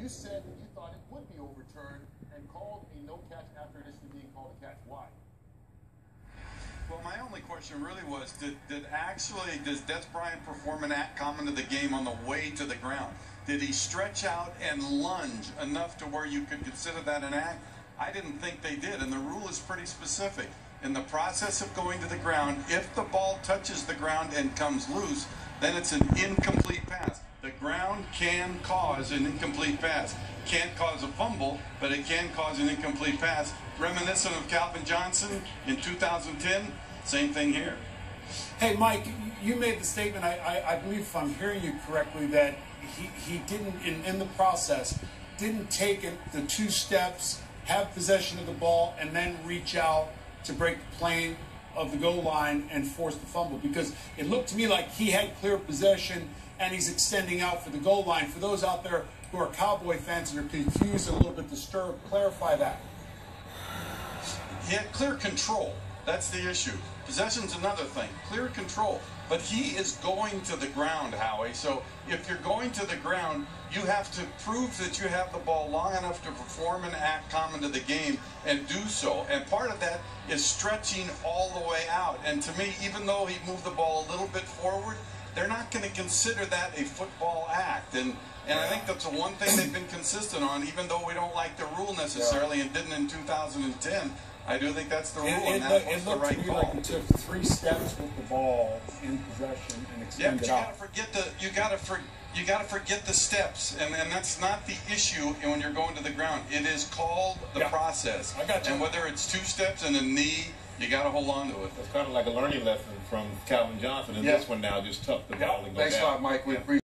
You said that you thought it would be overturned and called a no catch after initially being called a catch. Why? Well, my only question really was, does Des Bryant perform an act common to the game on the way to the ground? Did he stretch out and lunge enough to where you could consider that an act? I didn't think they did, and the rule is pretty specific. In the process of going to the ground, if the ball touches the ground and comes loose, then it's an incomplete pass. The ground can cause an incomplete pass. Can't cause a fumble, but it can cause an incomplete pass. Reminiscent of Calvin Johnson in 2010, same thing here. Hey, Mike, you made the statement, I believe if I'm hearing you correctly, that he didn't, in the process, didn't take it the 2 steps, have possession of the ball, and then reach out to break the plane of the goal line and force the fumble. Because it looked to me like he had clear possession and he's extending out for the goal line. For those out there who are Cowboy fans and are confused and a little bit disturbed, clarify that. He had clear control. That's the issue. Possession's another thing. Clear control. But he is going to the ground, Howie. So if you're going to the ground, you have to prove that you have the ball long enough to perform an act common to the game and do so. And part of that is stretching all the way out. And to me, even though he moved the ball a little bit forward, they're not going to consider that a football act. And I think that's the one thing they've been consistent on, even though we don't like the rule necessarily and didn't in 2010. I do think that's the rule, and that was the right call. Like he took 3 steps with the ball in possession and extended out. You gotta forget the steps, and that's not the issue when you're going to the ground. It is called the process. I got you. And whether it's 2 steps and a knee, you got to hold on to it. It's kind of like a learning lesson from Calvin Johnson, and this one now just tuck the ball and go down. Thanks a lot, Mike. We appreciate it.